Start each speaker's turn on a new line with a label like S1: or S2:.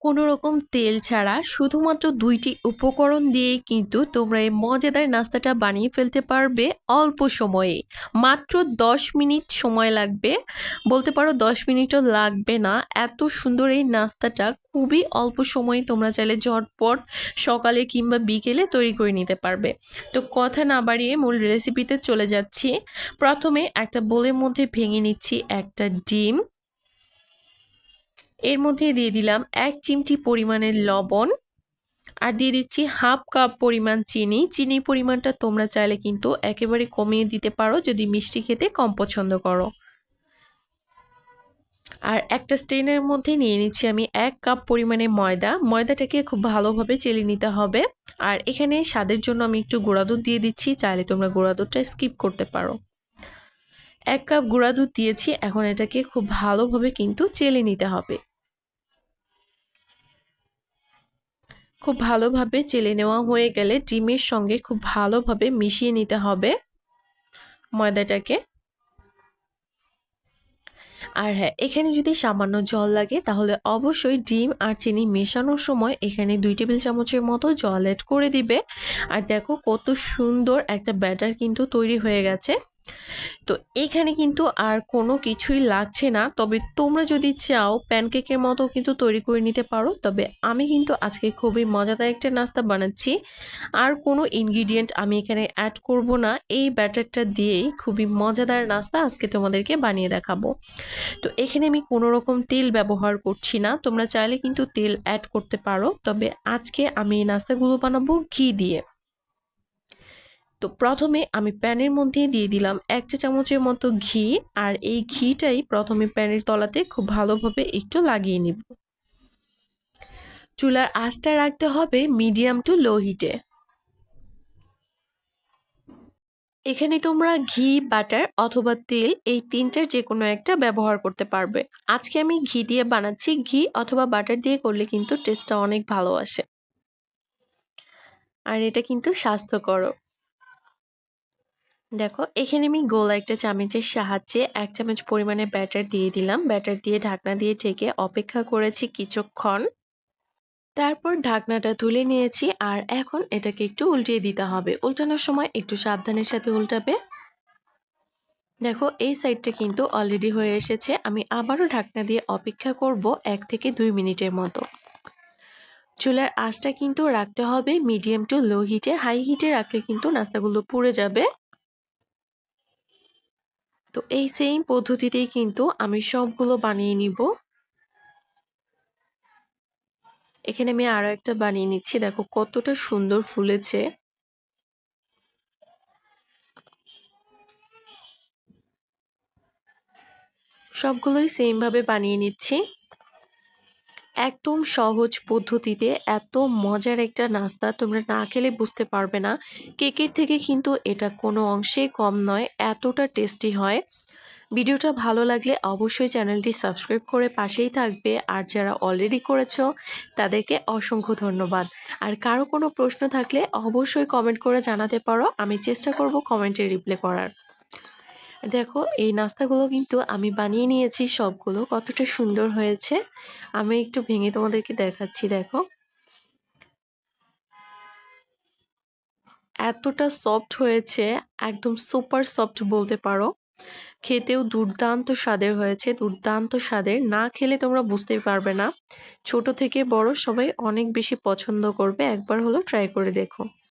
S1: কোনো রকম তেল ছাড়া শুধুমাত্র ২টি উপকরণ দিয়েই কিন্তু তোমরা এই মজাদার নাস্তাটা বানিয়ে ফেলতে পারবে অল্প সময়ে। মাত্র ১০ মিনিট সময় লাগবে। বলতে পারো ১০ মিনিটও লাগবে না। এত সুন্দর এই নাস্তাটা খুবই অল্প সময়ে তোমরা চাইলে ঝটপট সকালে কিংবা বিকেলে তৈরি করে নিতে পারবে। তো কথা না বাড়িয়ে মূল রেসিপিতে চলে যাচ্ছি। প্রথমে একটা বোলের মধ্যে ভেঙে নিচ্ছি একটা ডিম। এর মধ্যে দিয়ে দিলাম ১ চিমটি পরিমাণের লবণ আর দিয়ে দিচ্ছি হাফ কাপ পরিমাণ চিনি। চিনির পরিমাণটা তোমরা চাইলে কিন্তু একেবারে কমিয়ে দিতে পারো যদি মিষ্টি খেতে কম পছন্দ করো। আর একটা স্ট্রেনের মধ্যে নিয়ে নিচ্ছি আমি ১ কাপ পরিমাণে ময়দা। ময়দাটাকে খুব ভালোভাবে চেলে নিতে হবে। আর এখানে স্বাদের জন্য আমি একটু গুঁড়া দুধ দিয়ে দিচ্ছি, চাইলে তোমরা গুঁড়া দুধটা স্কিপ করতে পারো। ১ কাপ গুঁড়া দুধ দিয়েছি, এখন এটাকে খুব ভালোভাবে কিন্তু চেলে নিতে হবে। খুব ভালোভাবে চেলে নেওয়া হয়ে গেলে ডিমের সঙ্গে খুব ভালোভাবে মিশিয়ে নিতে হবে ময়দাটাকে। আর হ্যাঁ, এখানে যদি সামান্য জল লাগে তাহলে অবশ্যই ডিম আর চিনি মেশানোর সময় এখানে ২ টেবিল চামচের মতো জল এড করে দিবে। আর দেখো কত সুন্দর একটা ব্যাটার কিন্তু তৈরি হয়ে গেছে। তো এখানে কিন্তু আর কোনো কিছুই লাগছে না। তবে তোমরা যদি চাও প্যানকেকের মতো কিন্তু তৈরি করে নিতে পারো। তবে আমি কিন্তু আজকে খুবই মজাদার একটা নাস্তা বানাচ্ছি। আর কোনো ইনগ্রিডিয়েন্ট আমি এখানে অ্যাড করব না। এই ব্যাটারটা দিয়েই খুবই মজাদার নাস্তা আজকে তোমাদেরকে বানিয়ে দেখাবো। তো এখানে আমি কোনো রকম তেল ব্যবহার করছি না। তোমরা চাইলে কিন্তু তেল অ্যাড করতে পারো। তবে আজকে আমি এই নাস্তাগুলো বানাবো ঘি দিয়ে। তো প্রথমে আমি প্যানের মধ্যে দিয়ে দিলাম ১ চা চামচের মতো ঘি। আর এই ঘিটাই প্রথমে প্যানের তলাতে খুব ভালোভাবে একটু লাগিয়ে নিব। চুলার আঁচটা রাখতে হবে মিডিয়াম টু লো হিটে। এখানে তোমরা ঘি, বাটার অথবা তেল এই ৩টার যেকোনো একটা ব্যবহার করতে পারবে। আজকে আমি ঘি দিয়ে বানাচ্ছি। ঘি অথবা বাটার দিয়ে করলে কিন্তু টেস্টটা অনেক ভালো আসে। আর এটা কিন্তু স্বাস্থ্যকরও। দেখো এখানে আমি গোল একটা চামচের সাহায্যে ১ চামচ পরিমাণে ব্যাটার দিয়ে দিলাম। ব্যাটার দিয়ে ঢাকনা দিয়ে ঢেকে অপেক্ষা করেছি কিছুক্ষণ। তারপর ঢাকনাটা তুলে নিয়েছি আর এখন এটাকে একটু উল্টিয়ে দিতে হবে। উল্টানোর সময় একটু সাবধানের সাথে উল্টাবে। দেখো এই সাইডটা কিন্তু অলরেডি হয়ে এসেছে। আমি আবারও ঢাকনা দিয়ে অপেক্ষা করব ১ থেকে ২ মিনিটের মতো। চুলার আঁচটা কিন্তু রাখতে হবে মিডিয়াম টু লো হিটে। হাই হিটে রাখলে কিন্তু নাস্তাগুলো পুড়ে যাবে। তো এই সেম পদ্ধতিতেই কিন্তু আমি সবগুলো বানিয়ে নিব। এখানে আমি আরো একটা বানিয়ে নিচ্ছি। দেখো কতটা সুন্দর ফুলেছে। সবগুলোই সেম ভাবে বানিয়ে নিচ্ছি। একদম সহজ পদ্ধতিতে এত মজার একটা নাস্তা তোমরা না খেলে বুঝতে পারবে না। কেকের থেকে কিন্তু এটা কোনো অংশেই কম নয়, এতটা টেস্টি হয়। ভিডিওটা ভালো লাগলে অবশ্যই চ্যানেলটি সাবস্ক্রাইব করে পাশেই থাকবে। আর যারা অলরেডি করেছো তাদেরকে অসংখ্য ধন্যবাদ। আর কারো কোনো প্রশ্ন থাকলে অবশ্যই কমেন্ট করে জানাতে পারো। আমি চেষ্টা করব কমেন্টে রিপ্লাই করার। দেখো এই নাস্তাগুলো কিন্তু আমি বানিয়ে নিয়েছি সবগুলো। কতটা সুন্দর হয়েছে। আমি একটু ভেঙে তোমাদেরকে দেখাচ্ছি দেখো। এতটা সফট হয়েছে, একদম সুপার সফট বলতে পারো। খেতেও দুর্দান্ত স্বাদের হয়েছে, দুর্দান্ত স্বাদের। না খেলে তোমরা বুঝতেই পারবে না। ছোট থেকে বড় সবাই অনেক বেশি পছন্দ করবে। একবার হলো ট্রাই করে দেখো।